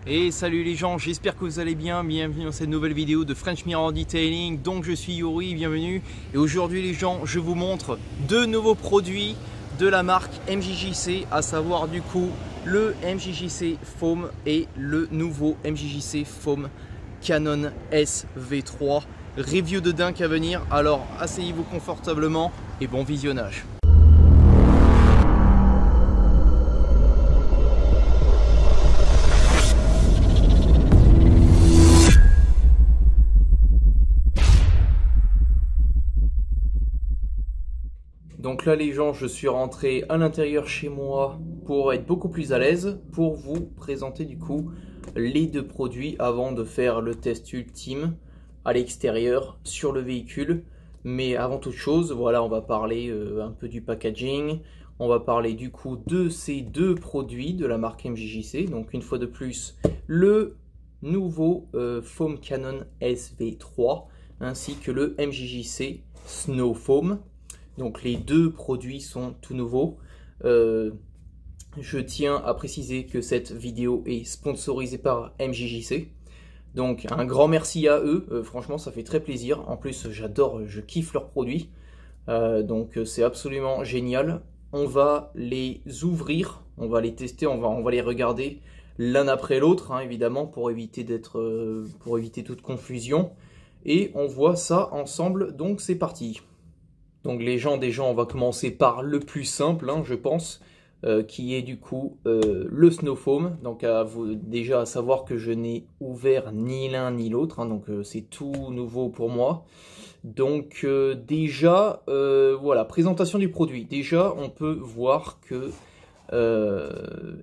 Et salut les gens, j'espère que vous allez bien, bienvenue dans cette nouvelle vidéo de French Mirror Detailing. Donc je suis Yuri, bienvenue. Et aujourd'hui les gens, je vous montre deux nouveaux produits de la marque MJJC, à savoir du coup le MJJC Foam et le nouveau MJJC Foam Canon SV3. Review de dingue à venir, alors asseyez-vous confortablement et bon visionnage. Donc là les gens, je suis rentré à l'intérieur chez moi pour être beaucoup plus à l'aise, pour vous présenter du coup les deux produits avant de faire le test ultime à l'extérieur sur le véhicule. Mais avant toute chose, voilà, on va parler un peu du packaging, on va parler du coup de ces deux produits de la marque MJJC. Donc une fois de plus, le nouveau Foam Canon SV3 ainsi que le MJJC Snow Foam. Donc les deux produits sont tout nouveaux. Je tiens à préciser que cette vidéo est sponsorisée par MJJC. Donc un grand merci à eux, franchement ça fait très plaisir. En plus j'adore, je kiffe leurs produits. Donc c'est absolument génial. On va les ouvrir, on va les tester, on va les regarder l'un après l'autre, hein, évidemment, pour éviter toute confusion. Et on voit ça ensemble, donc c'est parti. Donc les gens, déjà, on va commencer par le plus simple, hein, je pense, qui est du coup le Snow Foam. Donc déjà à savoir que je n'ai ouvert ni l'un ni l'autre, hein, donc c'est tout nouveau pour moi. Donc déjà, voilà, présentation du produit. Déjà, on peut voir que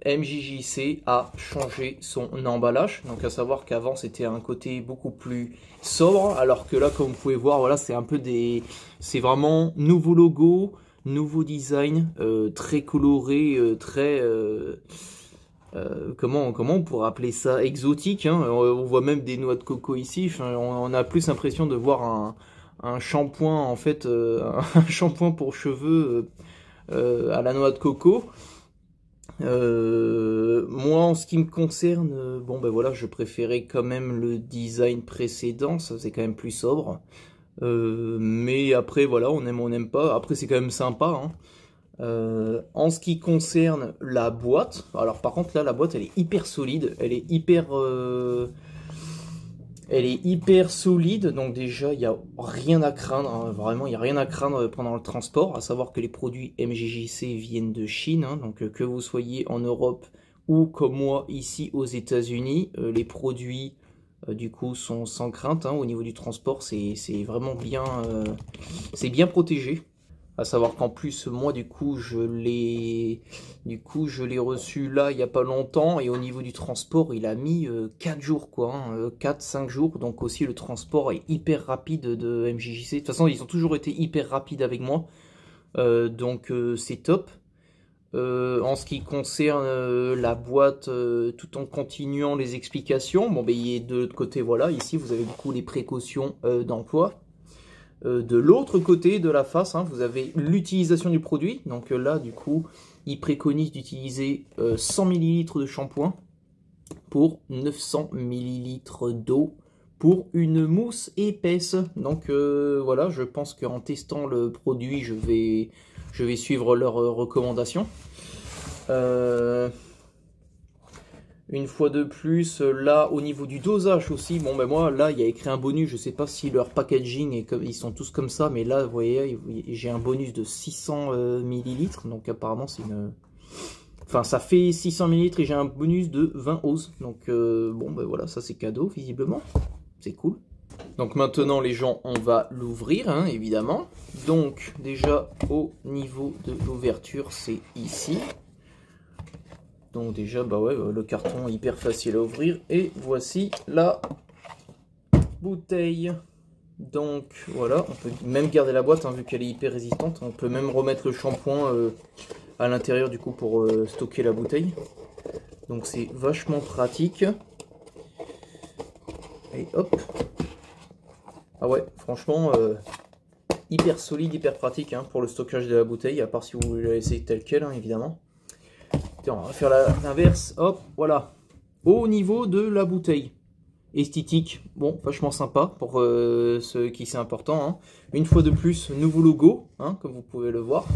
MJJC a changé son emballage, donc à savoir qu'avant c'était un côté beaucoup plus sobre, alors que là comme vous pouvez voir, voilà, c'est vraiment nouveau logo, nouveau design, très coloré, très comment on pourrait appeler ça, exotique, hein. On voit même des noix de coco ici. Enfin, on a plus l'impression de voir un shampoing en fait, un shampoing pour cheveux à la noix de coco. Moi en ce qui me concerne, bon ben voilà, je préférais quand même le design précédent, ça faisait quand même plus sobre. Mais après voilà, on aime, on n'aime pas, après c'est quand même sympa, hein. En ce qui concerne la boîte, alors par contre là la boîte elle est hyper solide, elle est hyper solide, donc déjà il n'y a rien à craindre, hein, vraiment il n'y a rien à craindre pendant le transport, à savoir que les produits MJJC viennent de Chine, hein, donc que vous soyez en Europe ou comme moi ici aux États-Unis, les produits du coup sont sans crainte, hein, au niveau du transport, c'est vraiment bien, c'est bien protégé. À savoir qu'en plus, moi, du coup, je l'ai reçu là, il n'y a pas longtemps. Et au niveau du transport, il a mis 4 jours, quoi. Hein, 4-5 jours. Donc aussi, le transport est hyper rapide de MJJC. De toute façon, ils ont toujours été hyper rapides avec moi. Donc, c'est top. En ce qui concerne la boîte, tout en continuant les explications, bon, ben, il est de l'autre côté, voilà. Ici, vous avez du coup les précautions d'emploi. De l'autre côté de la face, hein, vous avez l'utilisation du produit. Donc là, du coup, il préconise d'utiliser 100 ml de shampoing pour 900 ml d'eau pour une mousse épaisse. Donc voilà, je pense qu'en testant le produit, je vais suivre leurs recommandations. Une fois de plus, là au niveau du dosage aussi, bon ben moi là il y a écrit un bonus, je sais pas si leur packaging est comme, ils sont tous comme ça, mais là vous voyez j'ai un bonus de 600 ml, donc apparemment c'est une... Enfin ça fait 600 ml et j'ai un bonus de 20 oses, donc bon ben voilà, ça c'est cadeau visiblement, c'est cool. Donc maintenant les gens, on va l'ouvrir, hein, évidemment. Donc déjà au niveau de l'ouverture c'est ici. Donc déjà, bah ouais, le carton est hyper facile à ouvrir. Et voici la bouteille. Donc voilà, on peut même garder la boîte, hein, vu qu'elle est hyper résistante. On peut même remettre le shampoing à l'intérieur du coup pour stocker la bouteille. Donc c'est vachement pratique. Et hop. Ah ouais, franchement, hyper solide, hyper pratique, hein, pour le stockage de la bouteille. À part si vous voulez la laisser telle quelle, hein, évidemment. On va faire l'inverse, hop, voilà. Au niveau de la bouteille, esthétique, bon, vachement sympa pour ceux qui c'est important. Hein. Une fois de plus, nouveau logo, hein, comme vous pouvez le voir.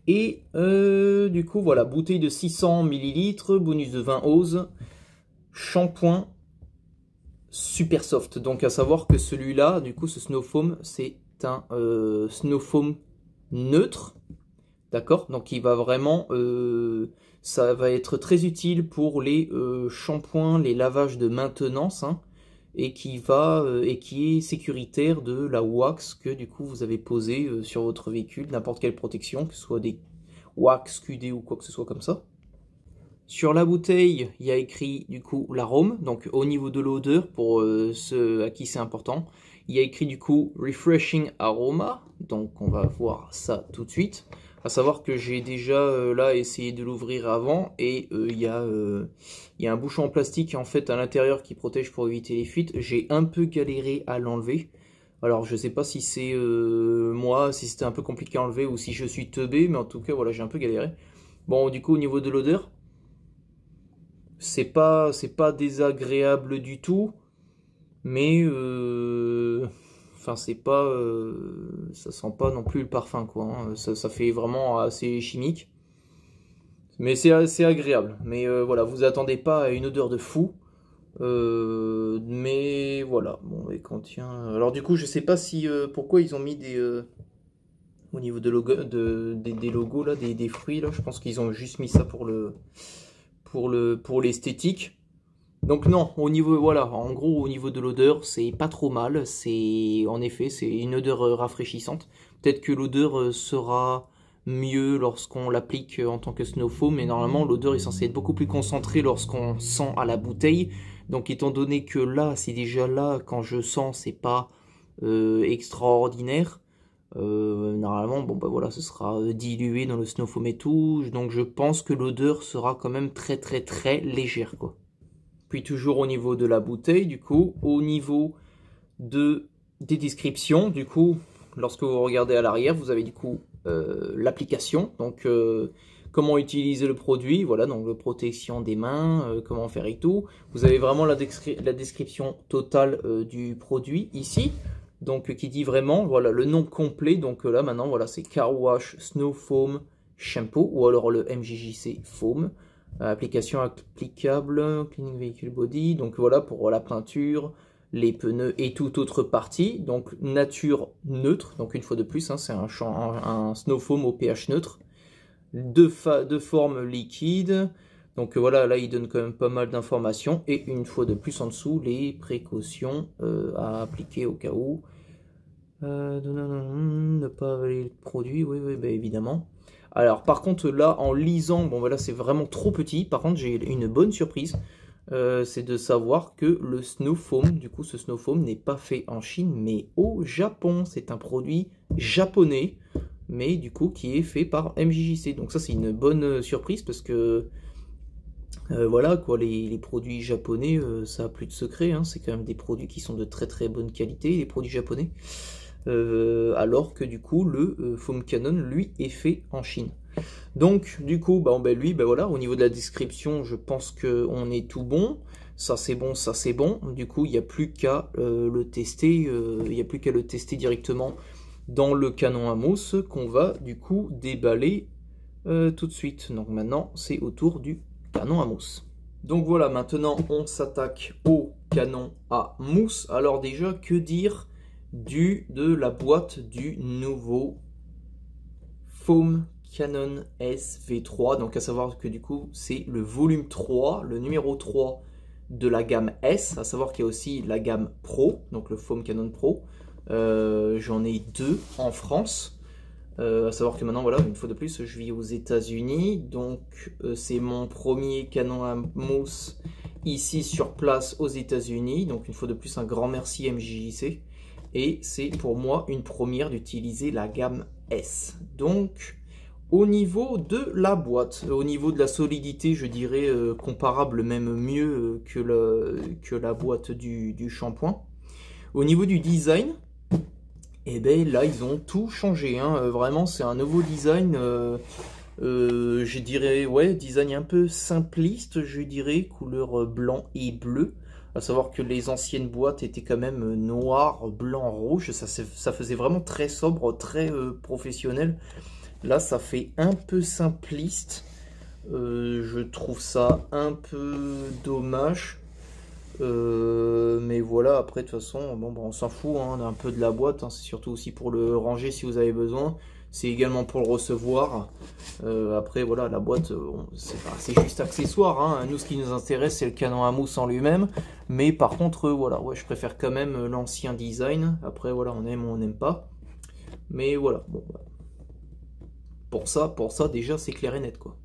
Et du coup, voilà, bouteille de 600 ml, bonus de 20 ose, shampoing super soft. Donc à savoir que celui-là, du coup, ce Snow Foam, c'est un Snow Foam neutre. D'accord? Donc il va vraiment, ça va être très utile pour les shampoings, les lavages de maintenance, hein, et qui est sécuritaire de la wax que du coup vous avez posé sur votre véhicule, n'importe quelle protection, que ce soit des wax, QD ou quoi que ce soit comme ça. Sur la bouteille, il y a écrit du coup l'arôme, donc au niveau de l'odeur, pour ceux à qui c'est important, il y a écrit du coup Refreshing Aroma, donc on va voir ça tout de suite. À savoir que j'ai déjà là essayé de l'ouvrir avant et il y a un bouchon en plastique en fait à l'intérieur qui protège pour éviter les fuites. J'ai un peu galéré à l'enlever. Alors je sais pas si c'est moi, si c'était un peu compliqué à enlever ou si je suis teubé, mais en tout cas voilà, j'ai un peu galéré. Bon, du coup au niveau de l'odeur, c'est pas désagréable du tout, mais enfin c'est pas ça sent pas non plus le parfum quoi, hein. Ça fait vraiment assez chimique, mais c'est assez agréable. Mais voilà, vous attendez pas à une odeur de fou, mais voilà. Bon, et contient, alors du coup je sais pas si pourquoi ils ont mis des au niveau de logo, des logos là, des fruits là, je pense qu'ils ont juste mis ça pour l'esthétique. Donc non, au niveau, voilà, en gros au niveau de l'odeur, c'est pas trop mal, c'est en effet, c'est une odeur rafraîchissante. Peut-être que l'odeur sera mieux lorsqu'on l'applique en tant que Snow Foam, mais normalement l'odeur est censée être beaucoup plus concentrée lorsqu'on sent à la bouteille. Donc étant donné que là, c'est déjà là, quand je sens, c'est pas extraordinaire. Normalement, bon bah voilà, ce sera dilué dans le Snow Foam et tout, donc je pense que l'odeur sera quand même très légère quoi. Puis toujours au niveau de la bouteille, du coup, au niveau des descriptions, du coup, lorsque vous regardez à l'arrière, vous avez du coup l'application, donc comment utiliser le produit, voilà, donc protection des mains, comment faire et tout. Vous avez vraiment la description totale du produit ici, donc qui dit vraiment, voilà, le nom complet. Donc là maintenant, voilà, c'est Car Wash Snow Foam Shampoo, ou alors le MJJC Foam. Application applicable, Cleaning Vehicle Body, donc voilà pour la peinture, les pneus et toute autre partie. Donc nature neutre, donc une fois de plus, hein, c'est un Snow Foam au pH neutre, de forme liquide. Donc voilà, là il donne quand même pas mal d'informations. Et une fois de plus en dessous, les précautions à appliquer au cas où. Ne pas avaler le produit, oui, bah, évidemment. Alors par contre là en lisant, bon voilà c'est vraiment trop petit. Par contre j'ai une bonne surprise, c'est de savoir que le Snow Foam, du coup ce Snow Foam n'est pas fait en Chine mais au Japon. C'est un produit japonais, mais du coup qui est fait par MJJC. Donc ça c'est une bonne surprise parce que voilà quoi, les produits japonais ça a plus de secret, hein. C'est quand même des produits qui sont de très bonne qualité, les produits japonais. Alors que du coup le Foam Cannon lui est fait en Chine. Donc du coup lui voilà, au niveau de la description je pense que on est tout bon, ça c'est bon, ça c'est bon. Du coup il n'y a plus qu'à le tester, directement dans le canon à mousse qu'on va du coup déballer tout de suite. Donc maintenant c'est au tour du canon à mousse. Donc voilà, maintenant on s'attaque au canon à mousse. Alors déjà, que dire de la boîte du nouveau Foam Cannon S V3, donc à savoir que du coup c'est le volume 3, le numéro 3 de la gamme S, à savoir qu'il y a aussi la gamme Pro, donc le Foam Cannon Pro. J'en ai deux en France, à savoir que maintenant voilà, une fois de plus je vis aux États-Unis, donc c'est mon premier canon à mousse ici sur place aux États-Unis, donc une fois de plus un grand merci MJJC. Et c'est pour moi une première d'utiliser la gamme S. Donc au niveau de la boîte, au niveau de la solidité, je dirais comparable, même mieux que la boîte du shampoing. Au niveau du design, et ben là ils ont tout changé, hein. Vraiment c'est un nouveau design Je dirais, ouais, design un peu simpliste, je dirais, couleur blanc et bleu. À savoir que les anciennes boîtes étaient quand même noir, blanc, rouge. Ça faisait vraiment très sobre, très professionnel. Là, ça fait un peu simpliste. Je trouve ça un peu dommage. Mais voilà, après, de toute façon, bon, on s'en fout hein, un peu de la boîte. Hein, c'est surtout aussi pour le ranger si vous avez besoin. C'est également pour le recevoir. Après, voilà, la boîte, c'est juste accessoire. Hein. Nous, ce qui nous intéresse, c'est le canon à mousse en lui-même. Mais par contre, voilà, ouais, je préfère quand même l'ancien design. Après, voilà, on aime ou on n'aime pas. Mais voilà, bon, pour ça, déjà, c'est clair et net, quoi.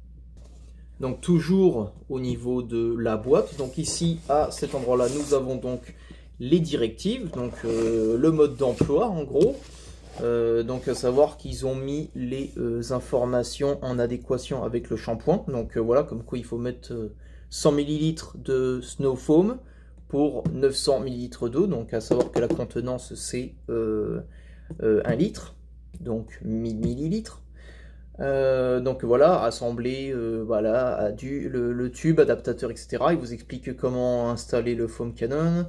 Donc, toujours au niveau de la boîte. Donc, ici, à cet endroit-là, nous avons donc les directives. Donc, le mode d'emploi, en gros. Donc à savoir qu'ils ont mis les informations en adéquation avec le shampoing. Donc voilà, comme quoi il faut mettre 100 ml de Snow Foam pour 900 ml d'eau. Donc à savoir que la contenance c'est 1 litre, donc 1000 millilitres. Donc voilà, assembler voilà, le tube, adaptateur, etc. Il vous explique comment installer le foam cannon.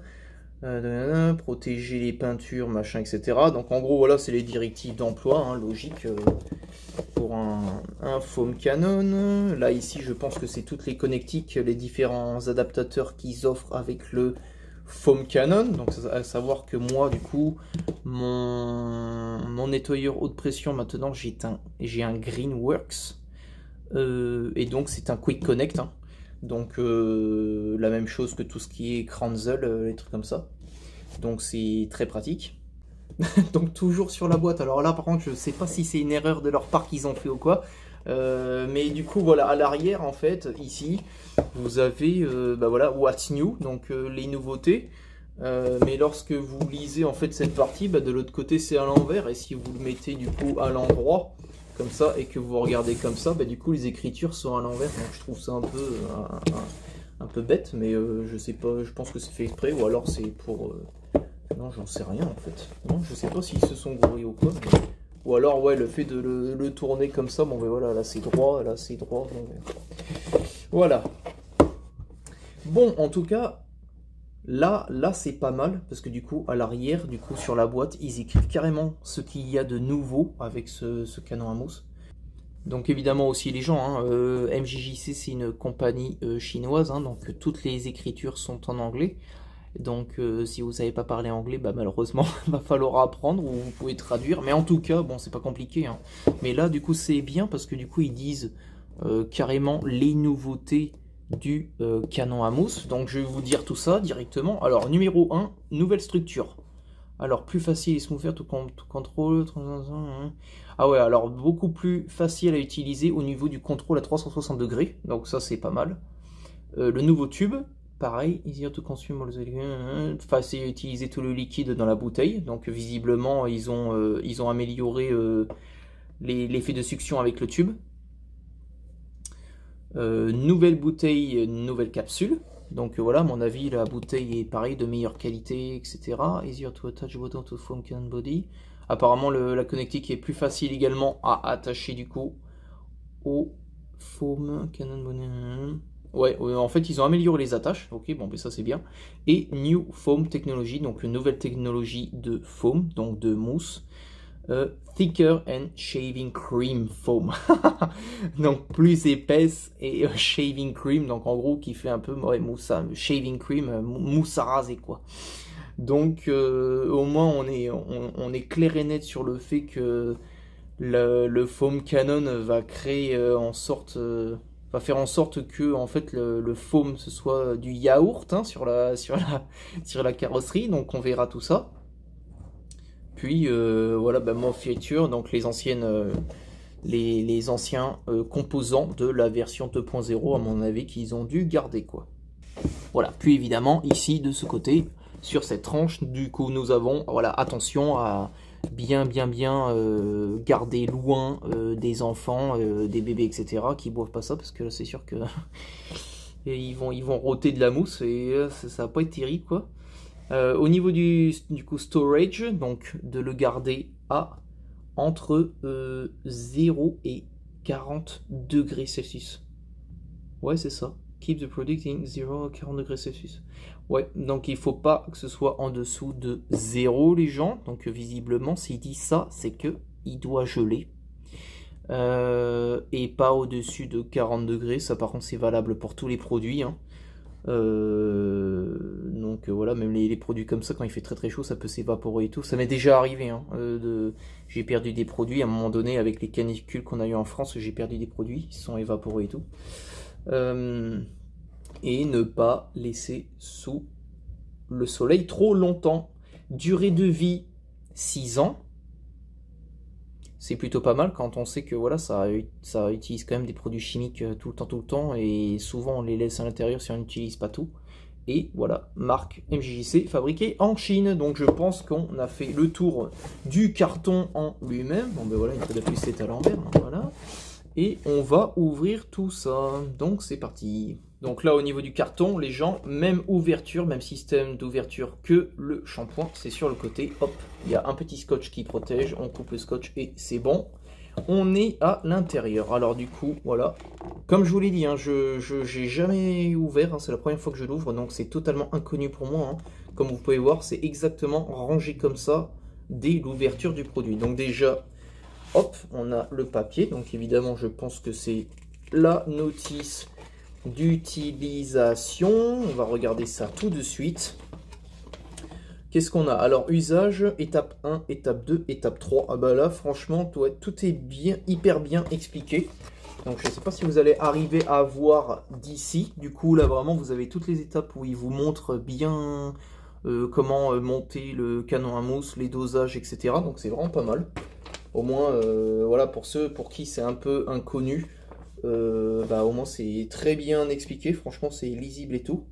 Protéger les peintures, machin, etc. Donc en gros, voilà, c'est les directives d'emploi, hein, logique pour un foam cannon. Là, ici, je pense que c'est toutes les connectiques, les différents adaptateurs qu'ils offrent avec le foam cannon. Donc à savoir que moi, du coup, mon nettoyeur haute pression, maintenant, j'ai un Greenworks. Et donc, c'est un Quick Connect. Hein. Donc la même chose que tout ce qui est Kranzel, les trucs comme ça. Donc c'est très pratique. Donc toujours sur la boîte. Alors là par contre je sais pas si c'est une erreur de leur part qu'ils ont fait ou quoi. Mais du coup voilà, à l'arrière en fait, ici, vous avez voilà, What's New, donc les nouveautés. Mais lorsque vous lisez en fait cette partie, de l'autre côté c'est à l'envers. Et si vous le mettez du coup à l'endroit, comme ça, et que vous regardez comme ça, du coup les écritures sont à l'envers. Donc je trouve ça un peu bête, mais je sais pas, je pense que c'est fait exprès, ou alors c'est pour... Non, j'en sais rien en fait. Non, je sais pas s'ils se sont gourés ou quoi. Mais... Ou alors, ouais, le fait de le tourner comme ça, bon, ben voilà, là c'est droit, là c'est droit. Bon, ben... Voilà. Bon, en tout cas, là c'est pas mal, parce que du coup, à l'arrière, du coup, sur la boîte, ils écrivent carrément ce qu'il y a de nouveau avec ce canon à mousse. Donc évidemment aussi les gens, hein, MJJC c'est une compagnie chinoise, hein, donc toutes les écritures sont en anglais. Donc si vous ne savez pas parler anglais, malheureusement il va falloir apprendre ou vous pouvez traduire. Mais en tout cas, bon c'est pas compliqué. Hein. Mais là du coup c'est bien parce que du coup ils disent carrément les nouveautés du canon à mousse. Donc je vais vous dire tout ça directement. Alors numéro 1, nouvelle structure. Alors plus facile et smoother tout contrôle. Ah ouais, alors beaucoup plus facile à utiliser au niveau du contrôle à 360 degrés. Donc ça c'est pas mal. Le nouveau tube, pareil, easier to consume. Facile à utiliser tout le liquide dans la bouteille. Donc visiblement ils ont amélioré l'effet de succion avec le tube. Nouvelle bouteille, nouvelle capsule. Donc voilà, à mon avis, la bouteille est pareil, de meilleure qualité, etc. Easier to attach bottom to foam cannon body. Apparemment, la connectique est plus facile également à attacher du coup au foam cannon body. Ouais, en fait, ils ont amélioré les attaches. Ok, bon, mais ça c'est bien. Et New Foam Technology, donc une nouvelle technologie de foam, donc de mousse. Thicker and Shaving Cream Foam. Donc plus épaisse et Shaving Cream, donc en gros qui fait un peu mousse à, Shaving Cream, mousse à raser quoi. Donc au moins on est clair et net sur le fait que le Foam Cannon va créer va faire en sorte que en fait le foam ce soit du yaourt hein, sur la carrosserie, donc on verra tout ça. Puis voilà, mon feature, donc les anciens composants de la version 2.0 à mon avis qu'ils ont dû garder quoi. Voilà, puis évidemment ici de ce côté, sur cette tranche, du coup nous avons, voilà, attention à bien garder loin des enfants, des bébés etc. qui boivent pas ça parce que là c'est sûr que ils vont rôter de la mousse et ça va pas être terrible quoi. Au niveau du coup storage, donc de le garder à entre 0 et 40 degrés Celsius. Ouais, c'est ça. Keep the product in 0 à 40 degrés Celsius. Ouais, donc il faut pas que ce soit en dessous de 0, les gens. Donc visiblement, s'il dit ça, c'est que il doit geler. Et pas au-dessus de 40 degrés. Ça, par contre, c'est valable pour tous les produits. Hein. Donc voilà, même les produits comme ça, quand il fait très très chaud, ça peut s'évaporer et tout. Ça m'est déjà arrivé. Hein, j'ai perdu des produits à un moment donné avec les canicules qu'on a eu en France. J'ai perdu des produits, ils se sont évaporés et tout. Et ne pas laisser sous le soleil trop longtemps. Durée de vie 6 ans. C'est plutôt pas mal quand on sait que voilà, ça utilise quand même des produits chimiques tout le temps, et souvent on les laisse à l'intérieur si on n'utilise pas tout. Et voilà, marque MJJC, fabriquée en Chine. Donc je pense qu'on a fait le tour du carton en lui-même. Bon ben voilà, une fois de plus c'est à l'envers, voilà. Et on va ouvrir tout ça. Donc c'est parti. Donc là au niveau du carton, les gens, même ouverture, même système d'ouverture que le shampoing, c'est sur le côté. Hop, il y a un petit scotch qui protège, on coupe le scotch et c'est bon. On est à l'intérieur. Alors du coup, voilà. Comme je vous l'ai dit, hein, j'ai jamais ouvert, hein, c'est la première fois que je l'ouvre, donc c'est totalement inconnu pour moi. Hein. Comme vous pouvez voir, c'est exactement rangé comme ça dès l'ouverture du produit. Donc déjà, hop, on a le papier. Donc évidemment, je pense que c'est la notice d'utilisation. On va regarder ça tout de suite. Qu'est-ce qu'on a? Alors, usage, étape 1, étape 2, étape 3. Ah bah là, franchement, tout est bien, hyper bien expliqué. Donc, je ne sais pas si vous allez arriver à voir d'ici. Du coup, là, vraiment, vous avez toutes les étapes où il vous montre bien comment monter le canon à mousse, les dosages, etc. Donc, c'est vraiment pas mal. Au moins, voilà, pour ceux pour qui c'est un peu inconnu, bah, au moins, c'est très bien expliqué. Franchement, c'est lisible et tout.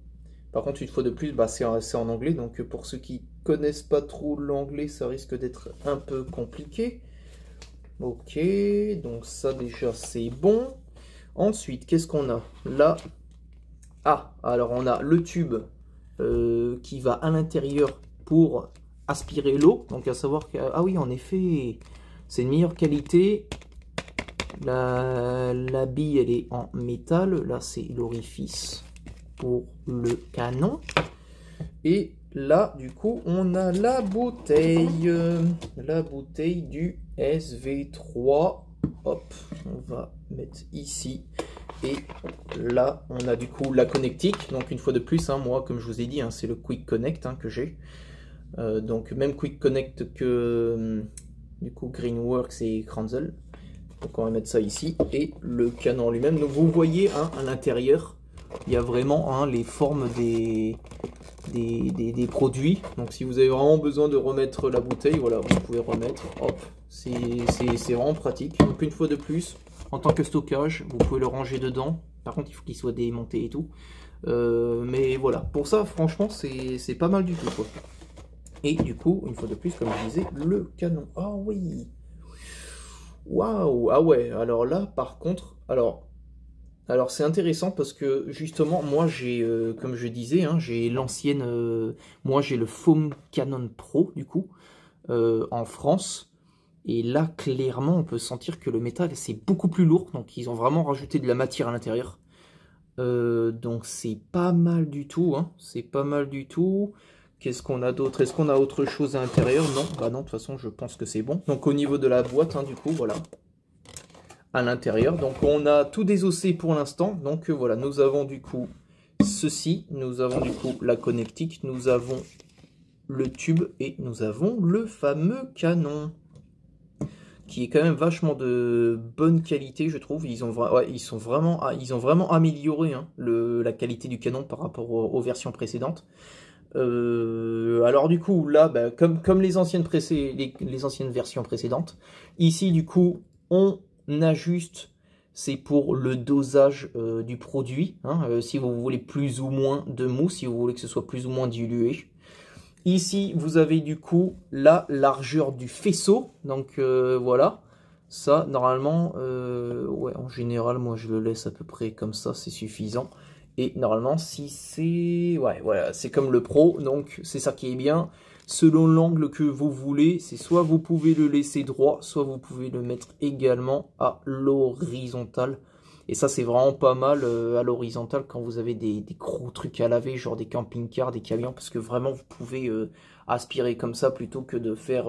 Par contre, une fois de plus, bah, c'est en anglais, donc pour ceux qui connaissent pas trop l'anglais, ça risque d'être un peu compliqué. Ok, donc ça déjà c'est bon. Ensuite, qu'est-ce qu'on a là? Ah, alors on a le tube qui va à l'intérieur pour aspirer l'eau. Donc à savoir que, ah oui, en effet, c'est une meilleure qualité. La bille, elle est en métal. Là, c'est l'orifice pour le canon. Et là, du coup, on a la bouteille du SV3. Hop, on va mettre ici. Et là, on a du coup la connectique. Donc, une fois de plus, hein, moi, comme je vous ai dit, hein, c'est le Quick Connect hein, que j'ai. Donc, même Quick Connect que du coup Greenworks et Kranzel. Donc, on va mettre ça ici. Et le canon lui-même. Donc, vous voyez hein, à l'intérieur, il y a vraiment hein, les formes des produits. Donc si vous avez vraiment besoin de remettre la bouteille, voilà, vous pouvez remettre. Hop, c'est vraiment pratique. Donc une fois de plus, en tant que stockage, vous pouvez le ranger dedans. Par contre, il faut qu'il soit démonté et tout. Mais voilà, pour ça, franchement, c'est pas mal du tout, quoi. Et du coup, une fois de plus, comme je disais, le canon. Ah oui. Waouh. Ah ouais, alors là, par contre, alors c'est intéressant parce que justement moi j'ai comme je disais hein, j'ai l'ancienne moi j'ai le Foam Cannon Pro du coup en France, et là clairement on peut sentir que le métal c'est beaucoup plus lourd, donc ils ont vraiment rajouté de la matière à l'intérieur, donc c'est pas mal du tout hein, c'est pas mal du tout. Qu'est-ce qu'on a d'autre? Est-ce qu'on a autre chose à l'intérieur? Non, bah non, de toute façon je pense que c'est bon. Donc au niveau de la boîte hein, du coup voilà, à l'intérieur. Donc on a tout désossé pour l'instant. Donc voilà, nous avons du coup ceci, nous avons du coup la connectique, nous avons le tube et nous avons le fameux canon qui est quand même vachement de bonne qualité, je trouve. Ils ont vraiment amélioré hein, la qualité du canon par rapport aux versions précédentes. Alors du coup là, bah, comme les anciennes versions précédentes, ici du coup on ajuste, c'est pour le dosage du produit, hein, si vous voulez plus ou moins de mousse, si vous voulez que ce soit plus ou moins dilué. Ici, vous avez du coup la largeur du faisceau, donc voilà, ça normalement, ouais, en général, moi je le laisse à peu près comme ça, c'est suffisant. Et normalement, si c'est, ouais, voilà, c'est comme le Pro, donc c'est ça qui est bien. selon l'angle que vous voulez. C'est soit vous pouvez le laisser droit, soit vous pouvez le mettre également à l'horizontale. Et ça, c'est vraiment pas mal à l'horizontale quand vous avez des gros trucs à laver, genre des camping-cars, des camions, parce que vraiment, vous pouvez aspirer comme ça plutôt que de faire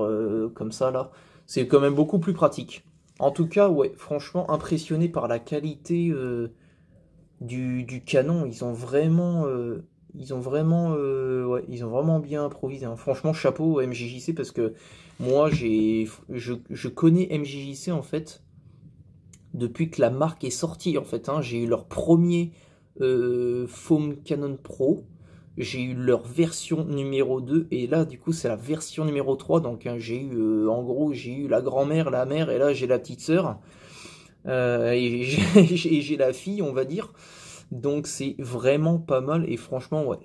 comme ça, là. C'est quand même beaucoup plus pratique. En tout cas, ouais, franchement, impressionné par la qualité du canon. Ils ont vraiment bien improvisé, hein. Franchement, chapeau à MJJC, parce que moi, je connais MJJC, en fait, depuis que la marque est sortie, en fait, hein. J'ai eu leur premier Foam Cannon Pro, j'ai eu leur version numéro 2, et là, du coup, c'est la version numéro 3, donc hein, j'ai eu, en gros, j'ai eu la grand-mère, la mère, et là, j'ai la petite sœur, et j'ai la fille, on va dire, donc c'est vraiment pas mal, et franchement, ouais,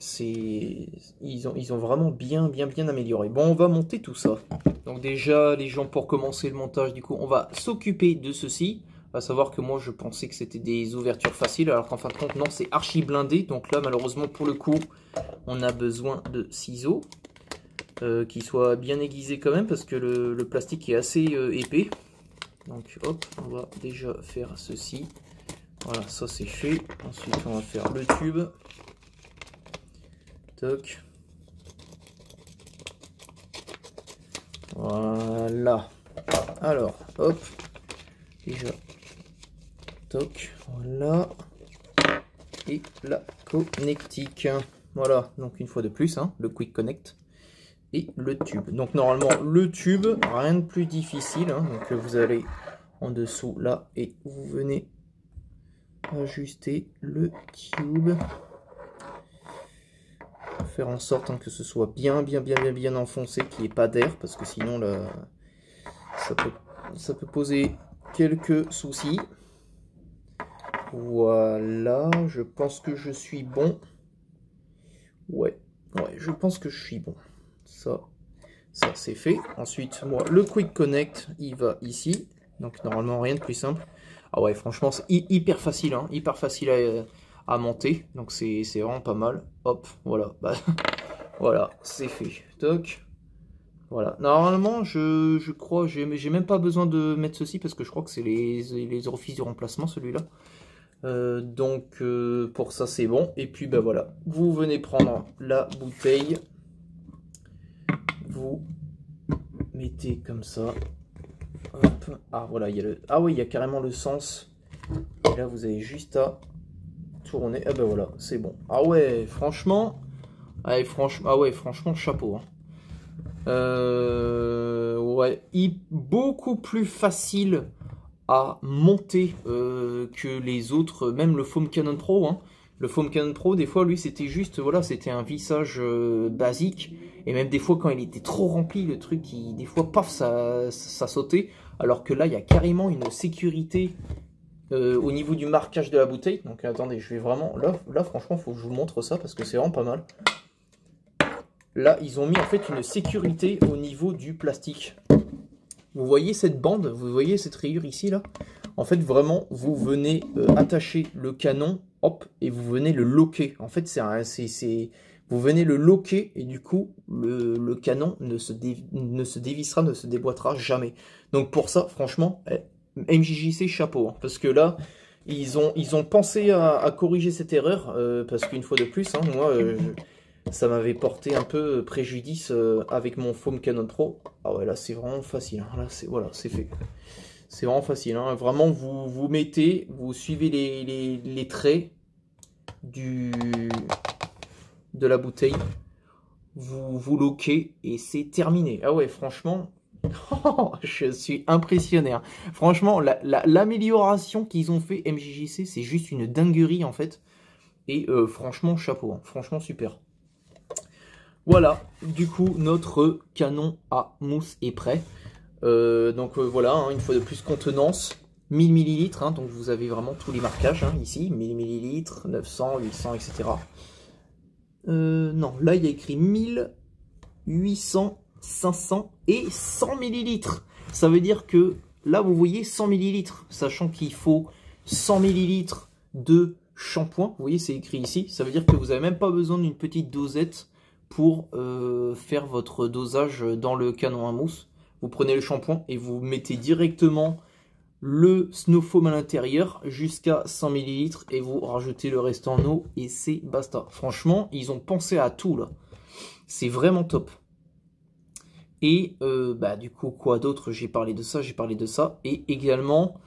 ils ont vraiment bien amélioré. Bon, on va monter tout ça. Donc déjà, les gens, pour commencer le montage, du coup, on va s'occuper de ceci. À savoir que moi je pensais que c'était des ouvertures faciles, alors qu'en fin de compte non, c'est archi blindé. Donc là malheureusement pour le coup on a besoin de ciseaux qui soient bien aiguisés quand même, parce que le plastique est assez épais. Donc hop, on va déjà faire ceci. Voilà, ça c'est fait. Ensuite on va faire le tube. Toc. Voilà. Alors hop, déjà. Toc, voilà, et la connectique, voilà, donc une fois de plus, hein, le Quick Connect et le tube. Donc normalement le tube, rien de plus difficile, hein, donc vous allez en dessous là et vous venez ajuster le tube, faire en sorte, hein, que ce soit bien enfoncé, qu'il n'y ait pas d'air, parce que sinon là, ça peut poser quelques soucis. Voilà, je pense que je suis bon. Ouais, je pense que je suis bon. Ça c'est fait. Ensuite, moi, le Quick Connect, il va ici. Donc normalement, rien de plus simple. Ah ouais, franchement, c'est hyper facile, hein, hyper facile à monter. Donc c'est vraiment pas mal. Hop, voilà. Bah, voilà, c'est fait. Toc. Voilà. Normalement, je crois, j'ai même pas besoin de mettre ceci, parce que je crois que c'est les orifices de remplacement, celui-là. Donc pour ça c'est bon, et puis ben voilà, vous venez prendre la bouteille, vous mettez comme ça, hop. Ah voilà, il y a ah oui, il y a carrément le sens, et là vous avez juste à tourner, ah ben voilà, c'est bon. Ah ouais, franchement, franchement chapeau, hein. Ouais, beaucoup plus facile à monter que les autres, même le Foam Cannon Pro, hein. Le Foam Cannon Pro, des fois, lui, c'était juste, voilà, c'était un vissage basique, et même des fois, quand il était trop rempli, le truc, des fois, paf, ça sautait, alors que là, il y a carrément une sécurité au niveau du marquage de la bouteille. Donc, attendez, je vais vraiment, là franchement, il faut que je vous montre ça, parce que c'est vraiment pas mal. Là, ils ont mis, en fait, une sécurité au niveau du plastique. Vous voyez cette bande, vous voyez cette rayure ici, là? En fait, vraiment, vous venez attacher le canon, hop, et vous venez le loquer. En fait, vous venez le loquer, et du coup, le canon ne se dévissera, ne se déboîtera jamais. Donc pour ça, franchement, MJJC, chapeau, hein, parce que là, ils ont pensé à corriger cette erreur, parce qu'une fois de plus, hein, moi... ça m'avait porté un peu préjudice avec mon Foam Cannon Pro. Ah ouais, là c'est vraiment facile, hein. Là voilà, c'est fait. C'est vraiment facile, hein. Vraiment, vous mettez, vous suivez les traits de la bouteille, vous loquez et c'est terminé. Ah ouais, franchement, je suis impressionné, hein. Franchement, l'amélioration qu'ils ont fait MJJC, c'est juste une dinguerie en fait. Et franchement, chapeau, hein. Franchement, super. Voilà, du coup, notre canon à mousse est prêt. Voilà, hein, une fois de plus, contenance, 1000 ml, hein, donc vous avez vraiment tous les marquages, hein, ici, 1000 ml, 900, 800, etc. Non, là, il y a écrit 1000, 800, 500 et 100 ml. Ça veut dire que, là, vous voyez 100 ml, sachant qu'il faut 100 ml de shampoing. Vous voyez, c'est écrit ici. Ça veut dire que vous n'avez même pas besoin d'une petite dosette pour faire votre dosage dans le canon à mousse. Vous prenez le shampoing et vous mettez directement le snow foam à l'intérieur jusqu'à 100 ml et vous rajoutez le reste en eau et c'est basta. Franchement, ils ont pensé à tout là. C'est vraiment top. Et du coup, quoi d'autre? J'ai parlé de ça, Et également,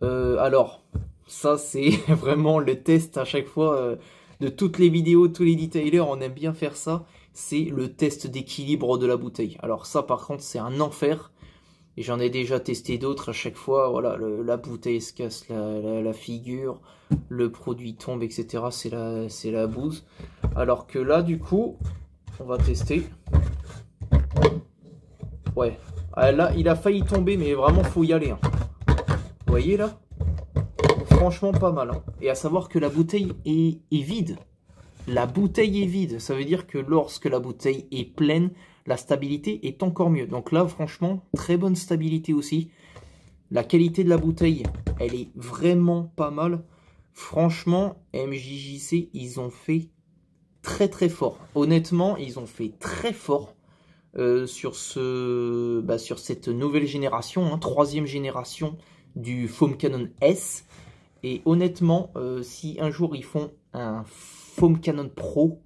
alors, ça c'est vraiment le test à chaque fois de toutes les vidéos, tous les detailers, on aime bien faire ça. C'est le test d'équilibre de la bouteille. Alors ça par contre, c'est un enfer. Et j'en ai déjà testé d'autres à chaque fois. Voilà, la bouteille se casse la figure, le produit tombe, etc. C'est la bouse. Alors que là, du coup, on va tester. Ouais, là, il a failli tomber, mais vraiment, faut y aller. Hein. Vous voyez là? Franchement, pas mal. Hein. Et à savoir que la bouteille est vide. La bouteille est vide. Ça veut dire que lorsque la bouteille est pleine, la stabilité est encore mieux. Donc là, franchement, très bonne stabilité aussi. La qualité de la bouteille, elle est vraiment pas mal. Franchement, MJJC, ils ont fait très très fort. Honnêtement, ils ont fait très fort sur cette nouvelle génération, hein, 3e génération du Foam Cannon S. Et honnêtement, si un jour ils font un Foam Cannon Pro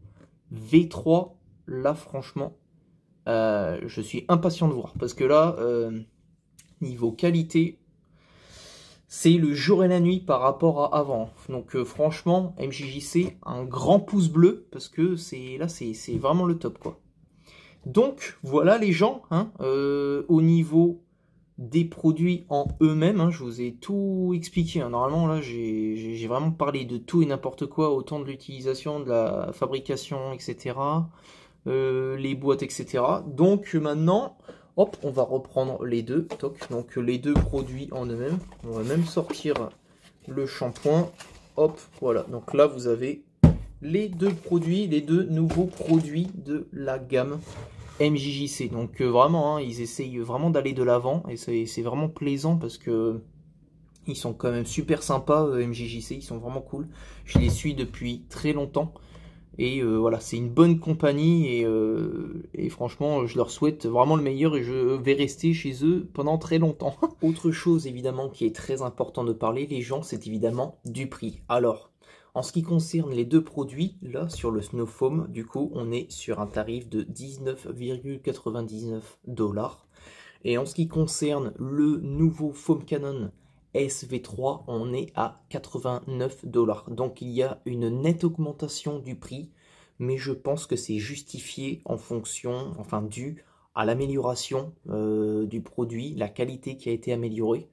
V3, là franchement, je suis impatient de voir. Parce que là, niveau qualité, c'est le jour et la nuit par rapport à avant. Donc franchement, MJJC, un grand pouce bleu, parce que c'est vraiment le top, quoi. Donc voilà les gens, hein, au niveau des produits en eux-mêmes, hein, je vous ai tout expliqué. Hein. Normalement là, j'ai vraiment parlé de tout et n'importe quoi, autant de l'utilisation, de la fabrication, etc. Les boîtes, etc. Donc maintenant, hop, on va reprendre les deux. Toc. Donc les deux produits en eux-mêmes. On va même sortir le shampoing. Hop, voilà. Donc là, vous avez les deux produits, les deux nouveaux produits de la gamme MJJC. Donc vraiment, hein, ils essayent vraiment d'aller de l'avant et c'est vraiment plaisant parce que ils sont quand même super sympas, MJJC. Ils sont vraiment cool. Je les suis depuis très longtemps. Et voilà, c'est une bonne compagnie et franchement, je leur souhaite vraiment le meilleur et je vais rester chez eux pendant très longtemps. Autre chose évidemment qui est très important de parler, les gens, c'est évidemment du prix. Alors, en ce qui concerne les deux produits, là, sur le Snow Foam, du coup, on est sur un tarif de 19,99 $. Et en ce qui concerne le nouveau Foam Cannon SV3, on est à 89 $. Donc il y a une nette augmentation du prix, mais je pense que c'est justifié en fonction, enfin dû à l'amélioration du produit, la qualité qui a été améliorée.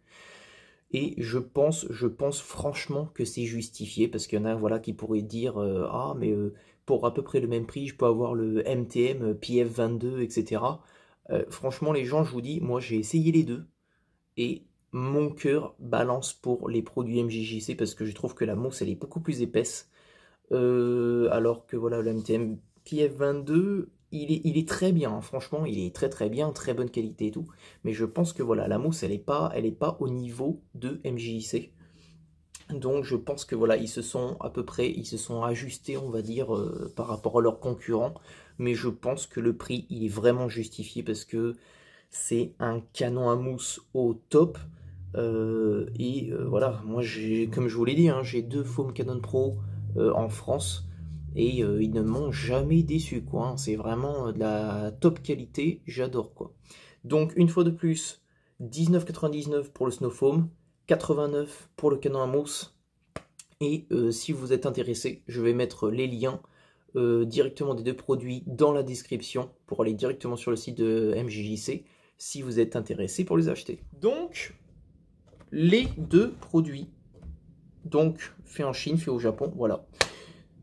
Et je pense franchement que c'est justifié, parce qu'il y en a voilà, qui pourraient dire ah mais pour à peu près le même prix, je peux avoir le MTM PF22, etc. Franchement les gens, je vous dis, moi j'ai essayé les deux, et mon cœur balance pour les produits MJJC parce que je trouve que la mousse elle est beaucoup plus épaisse. Alors que voilà, le MTM PF22 il est très bien, hein. Franchement il est très très bien, très bonne qualité et tout. Mais je pense que voilà, la mousse elle est pas au niveau de MJJC. Donc je pense que voilà, ils se sont ajustés, on va dire, par rapport à leurs concurrents. Mais je pense que le prix il est vraiment justifié parce que c'est un canon à mousse au top. Voilà, moi comme je vous l'ai dit, hein, j'ai deux Foam Cannon Pro en France et ils ne m'ont jamais déçu, quoi. Hein. C'est vraiment de la top qualité, j'adore, quoi. Donc une fois de plus, 19,99 pour le Snow Foam, 89 pour le canon à mousse. Et si vous êtes intéressé, je vais mettre les liens directement des deux produits dans la description pour aller directement sur le site de MJJC si vous êtes intéressé pour les acheter. Donc, les deux produits, donc fait en Chine, fait au Japon, voilà.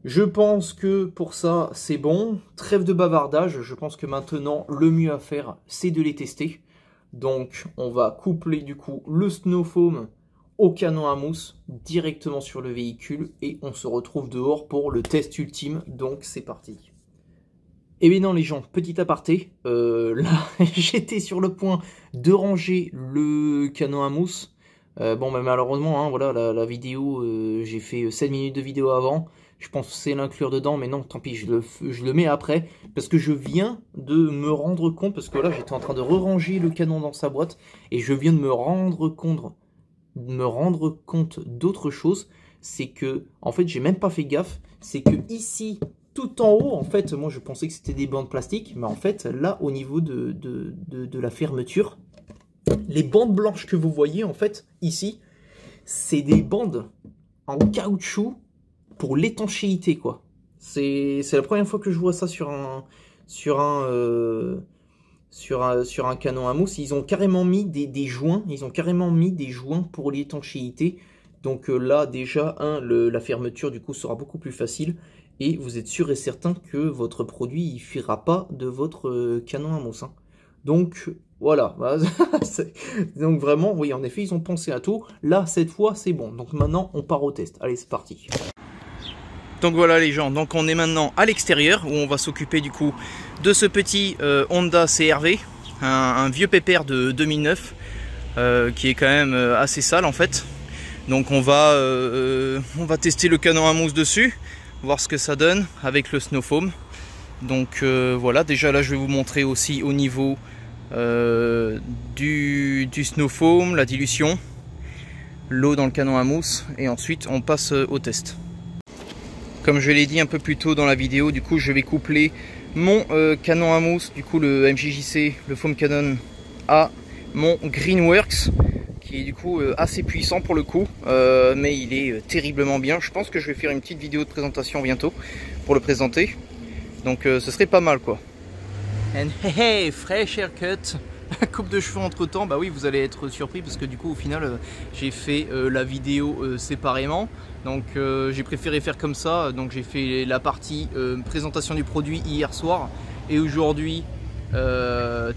Je pense que pour ça, c'est bon. Trêve de bavardage, je pense que maintenant, le mieux à faire, c'est de les tester. Donc, on va coupler du coup le Snow Foam au canon à mousse directement sur le véhicule et on se retrouve dehors pour le test ultime. Donc, c'est parti. Et bien non les gens, petit aparté, là j'étais sur le point de ranger le canon à mousse. Bon bah malheureusement, hein, voilà, la vidéo, j'ai fait 7 minutes de vidéo avant. Je pensais l'inclure dedans, mais non, tant pis, je le mets après. Parce que je viens de me rendre compte, parce que là, j'étais en train de re-ranger le canon dans sa boîte. Et je viens de me rendre compte d'autre chose. C'est que, en fait, j'ai même pas fait gaffe. C'est que ici, tout en haut, en fait, moi, je pensais que c'était des bandes plastiques. Mais en fait, là, au niveau de la fermeture, les bandes blanches que vous voyez, en fait, ici, c'est des bandes en caoutchouc pour l'étanchéité, quoi. C'est la première fois que je vois ça sur un canon à mousse. Ils ont carrément mis des joints. Ils ont carrément mis des joints pour l'étanchéité. Donc là, déjà, la fermeture, du coup, sera beaucoup plus facile. Et vous êtes sûr et certain que votre produit ne fuira pas de votre canon à mousse. Hein. Donc, voilà. Donc vraiment, oui, en effet, ils ont pensé à tout. Là, cette fois, c'est bon. Donc maintenant, on part au test. Allez, c'est parti. Donc voilà les gens, donc on est maintenant à l'extérieur où on va s'occuper du coup de ce petit Honda CR-V, un vieux pépère de 2009 qui est quand même assez sale en fait. Donc on va tester le canon à mousse dessus, voir ce que ça donne avec le snow foam. Donc voilà, déjà là je vais vous montrer aussi au niveau du snow foam, la dilution, l'eau dans le canon à mousse et ensuite on passe au test. Comme je l'ai dit un peu plus tôt dans la vidéo, du coup je vais coupler mon canon à mousse, du coup le MJJC, le foam cannon, à mon Greenworks, qui est du coup assez puissant pour le coup, mais il est terriblement bien. Je pense que je vais faire une petite vidéo de présentation bientôt pour le présenter, donc ce serait pas mal quoi. And hey, fresh haircut. Coupe de cheveux entre temps, bah oui vous allez être surpris parce que du coup au final j'ai fait la vidéo séparément, donc j'ai préféré faire comme ça. Donc j'ai fait la partie présentation du produit hier soir et aujourd'hui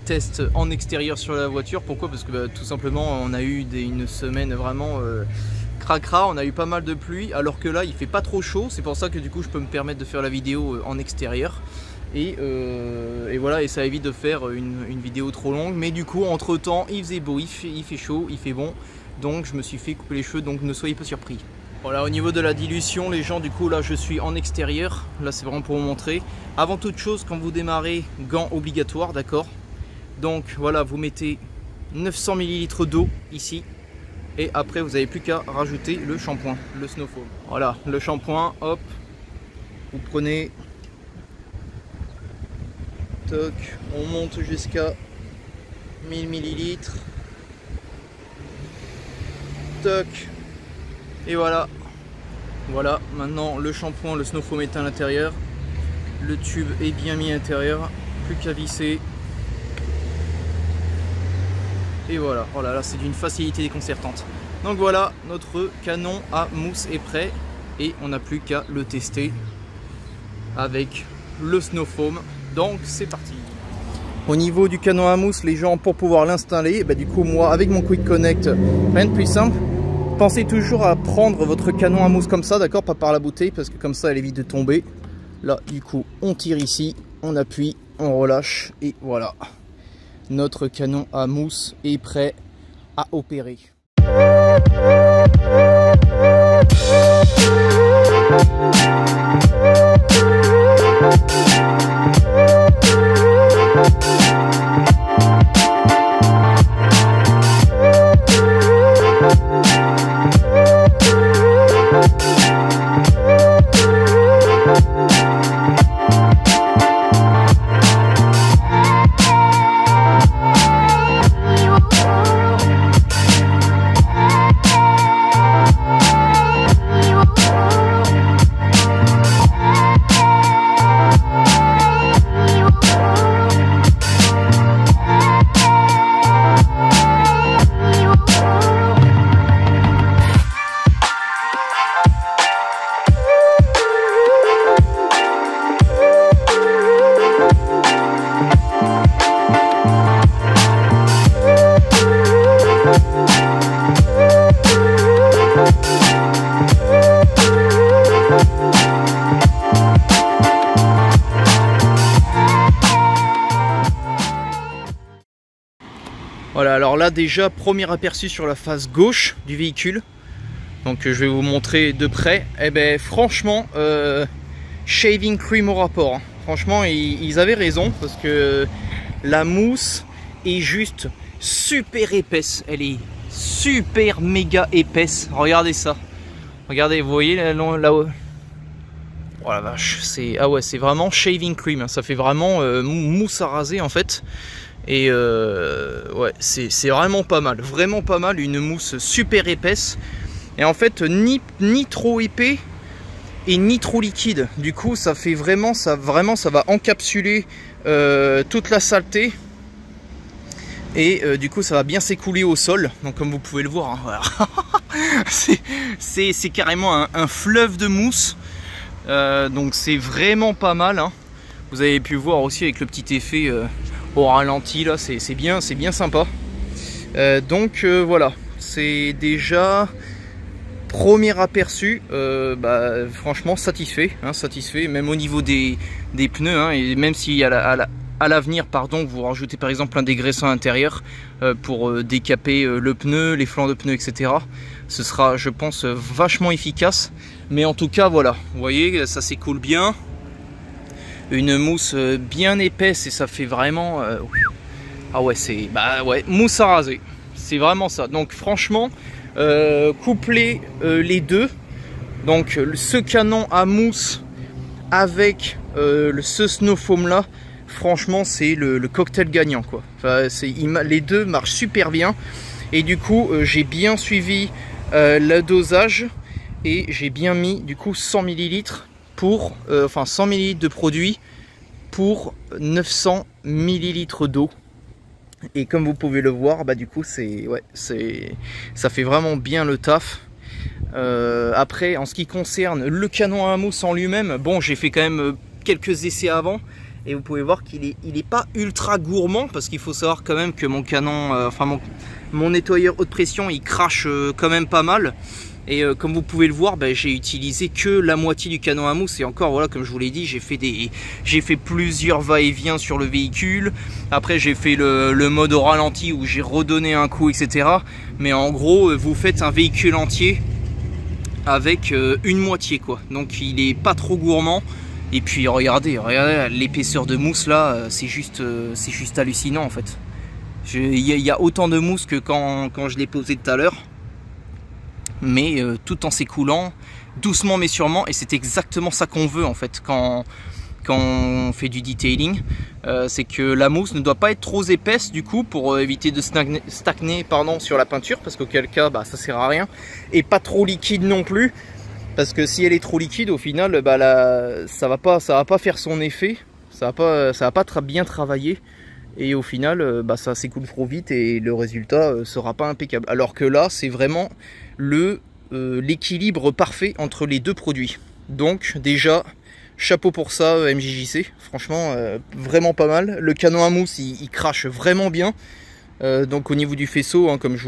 test en extérieur sur la voiture. Pourquoi? Parce que bah, tout simplement on a eu une semaine vraiment cracra, on a eu pas mal de pluie alors que là il fait pas trop chaud, c'est pour ça que du coup je peux me permettre de faire la vidéo en extérieur. Et voilà, et ça évite de faire une vidéo trop longue. Mais du coup entre temps il faisait beau, il fait chaud, il fait bon. Donc je me suis fait couper les cheveux, donc ne soyez pas surpris. Voilà, au niveau de la dilution les gens, du coup là je suis en extérieur. Là c'est vraiment pour vous montrer. Avant toute chose, quand vous démarrez, gants obligatoires, d'accord. Donc voilà, vous mettez 900 ml d'eau ici. Et après vous n'avez plus qu'à rajouter le shampoing, le snow foam. Voilà, le shampoing, hop, vous prenez... Toc, on monte jusqu'à 1000 ml. Toc. Et voilà. Voilà, maintenant le shampoing, le snow foam est à l'intérieur. Le tube est bien mis à l'intérieur. Plus qu'à visser. Et voilà. Oh là là, c'est d'une facilité déconcertante. Donc voilà, notre canon à mousse est prêt. Et on n'a plus qu'à le tester avec le snow foam. Donc c'est parti. Au niveau du canon à mousse, les gens, pour pouvoir l'installer, bah, du coup moi avec mon Quick Connect, rien de plus simple. Pensez toujours à prendre votre canon à mousse comme ça, d'accord, pas par la bouteille, parce que comme ça elle évite de tomber. Là du coup on tire ici, on appuie, on relâche et voilà. Notre canon à mousse est prêt à opérer. Voilà, alors là déjà premier aperçu sur la face gauche du véhicule. Donc je vais vous montrer de près. Et ben franchement, shaving cream au rapport, hein. Franchement ils avaient raison, parce que la mousse est juste super épaisse. Elle est super méga épaisse. Regardez ça. Regardez, vous voyez là-haut. Oh la vache, c'est ah ouais, c'est vraiment shaving cream, hein. Ça fait vraiment mousse à raser en fait. Et ouais, c'est vraiment pas mal, une mousse super épaisse. Et en fait, ni trop épais et ni trop liquide. Du coup, ça fait vraiment, ça va encapsuler toute la saleté. Et du coup, ça va bien s'écouler au sol. Donc, comme vous pouvez le voir, hein, voilà. c'est carrément un fleuve de mousse. Donc, c'est vraiment pas mal, hein. Vous avez pu voir aussi avec le petit effet au ralenti là, c'est bien sympa. Donc voilà, c'est déjà premier aperçu, franchement satisfait, hein, satisfait, même au niveau des pneus, hein, et même si à l'avenir, pardon, vous rajoutez par exemple un dégraissant intérieur pour décaper le pneu, les flancs de pneus, etc. Ce sera, je pense, vachement efficace. Mais en tout cas, voilà, vous voyez, ça s'écoule bien. Une mousse bien épaisse et ça fait vraiment... ah ouais, c'est... Bah ouais, mousse à raser. C'est vraiment ça. Donc franchement, coupler les deux. Donc ce canon à mousse avec ce snow foam là, franchement c'est le cocktail gagnant quoi. Enfin, les deux marchent super bien. Et du coup j'ai bien suivi le dosage et j'ai bien mis du coup 100 ml pour 100 ml de produit pour 900 ml d'eau. Et comme vous pouvez le voir, bah du coup ça fait vraiment bien le taf. Après, en ce qui concerne le canon à mousse en lui-même, bon, j'ai fait quand même quelques essais avant et vous pouvez voir qu'il est pas ultra gourmand, parce qu'il faut savoir quand même que mon canon, mon nettoyeur haute pression, il crache quand même pas mal. Et comme vous pouvez le voir, j'ai utilisé que la moitié du canon à mousse. Et encore, voilà, comme je vous l'ai dit, j'ai fait plusieurs va-et-vient sur le véhicule. Après, j'ai fait le mode au ralenti où j'ai redonné un coup, etc. Mais en gros, vous faites un véhicule entier avec une moitié, quoi. Donc, il est pas trop gourmand. Et puis, regardez l'épaisseur de mousse là, c'est juste hallucinant en fait. Il y a autant de mousse que quand je l'ai posé tout à l'heure. Mais tout en s'écoulant doucement mais sûrement, et c'est exactement ça qu'on veut en fait quand on fait du detailing. C'est que la mousse ne doit pas être trop épaisse du coup, pour éviter de stagner sur la peinture, parce qu'auquel cas ça sert à rien, et pas trop liquide non plus, parce que si elle est trop liquide au final ça va pas faire son effet, ça va pas bien travailler. Et au final, ça s'écoule trop vite et le résultat sera pas impeccable. Alors que là, c'est vraiment l'équilibre parfait entre les deux produits. Donc déjà, chapeau pour ça, MJJC. Franchement, vraiment pas mal. Le canon à mousse, il crache vraiment bien. Donc au niveau du faisceau, hein, comme je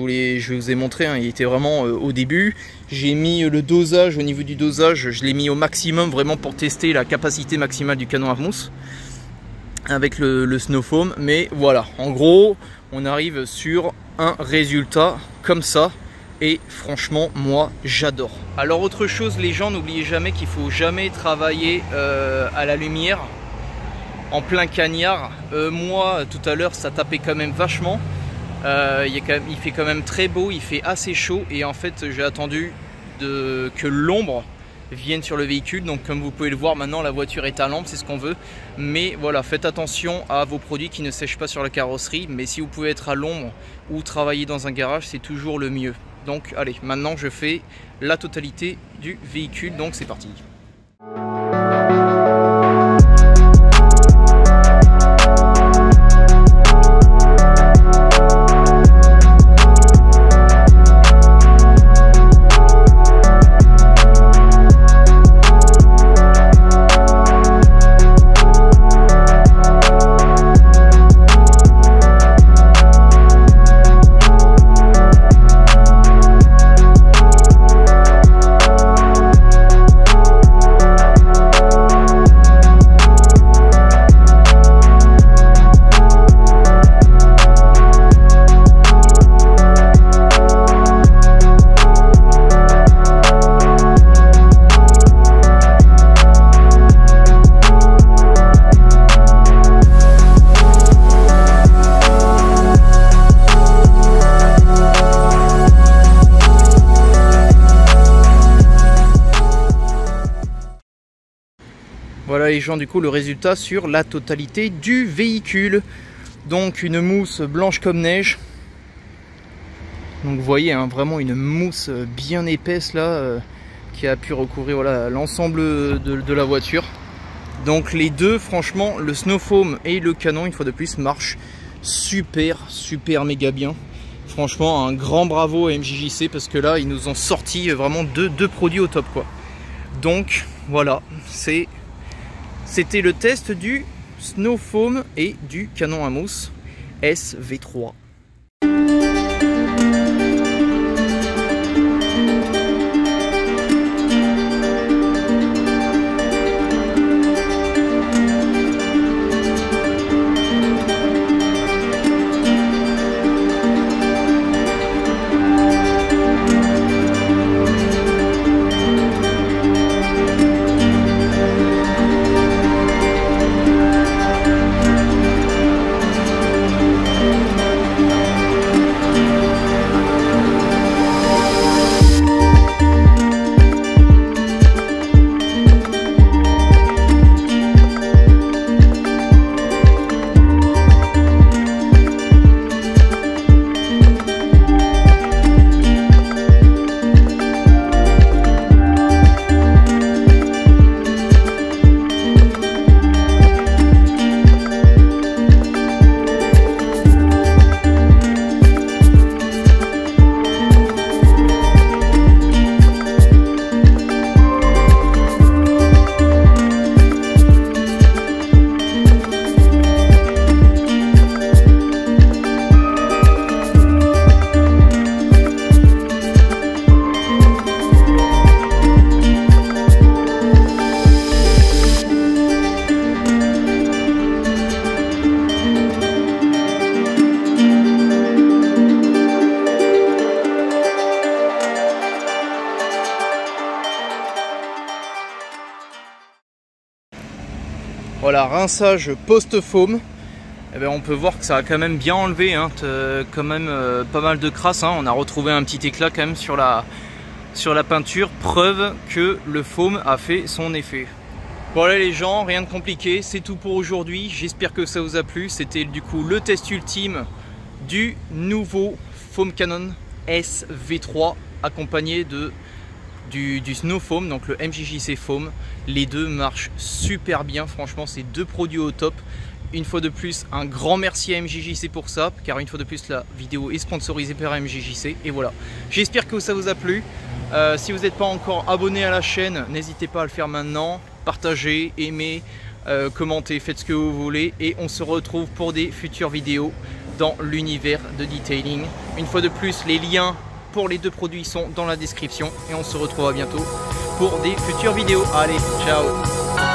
vous ai montré, hein, il était vraiment au début. J'ai mis le dosage, au niveau du dosage, je l'ai mis au maximum vraiment pour tester la capacité maximale du canon à mousse avec le snow foam. Mais voilà, en gros on arrive sur un résultat comme ça, et franchement moi j'adore. Alors autre chose les gens, n'oubliez jamais qu'il faut jamais travailler à la lumière en plein cagnard. Moi tout à l'heure ça tapait quand même vachement. Il fait quand même très beau, il fait assez chaud, et en fait j'ai attendu que l'ombre viennent sur le véhicule. Donc comme vous pouvez le voir, maintenant la voiture est à l'ombre, c'est ce qu'on veut. Mais voilà, faites attention à vos produits qui ne sèchent pas sur la carrosserie. Mais si vous pouvez être à l'ombre ou travailler dans un garage, c'est toujours le mieux. Donc allez, maintenant je fais la totalité du véhicule, donc c'est parti. voilà les gens, du coup le résultat sur la totalité du véhicule. Donc une mousse blanche comme neige. Donc vous voyez hein, vraiment une mousse bien épaisse là qui a pu recouvrir voilà, l'ensemble de la voiture. Donc les deux, franchement, le Snow Foam et le canon, une fois de plus, marchent super méga bien. Franchement, un grand bravo à MJJC parce que là, ils nous ont sorti vraiment deux produits au top quoi. Donc voilà, c'était le test du Snow Foam et du canon à mousse SV3. Voilà, rinçage post-foam. Eh bien, on peut voir que ça a quand même bien enlevé, hein, quand même pas mal de crasse. Hein. On a retrouvé un petit éclat quand même sur la peinture, preuve que le foam a fait son effet. Voilà les gens, rien de compliqué, c'est tout pour aujourd'hui. J'espère que ça vous a plu. C'était du coup le test ultime du nouveau Foam Canon SV3 accompagné du Snow Foam, donc le MJJC Foam. Les deux marchent super bien, franchement c'est deux produits au top. Une fois de plus, un grand merci à MJJC pour ça, car une fois de plus la vidéo est sponsorisée par MJJC. Et voilà, j'espère que ça vous a plu. Si vous n'êtes pas encore abonné à la chaîne, n'hésitez pas à le faire maintenant. Partagez, aimez, commentez, faites ce que vous voulez. Et on se retrouve pour des futures vidéos dans l'univers de detailing. Une fois de plus, les liens pour les deux produits sont dans la description. Et on se retrouve à bientôt pour des futures vidéos. Allez, ciao!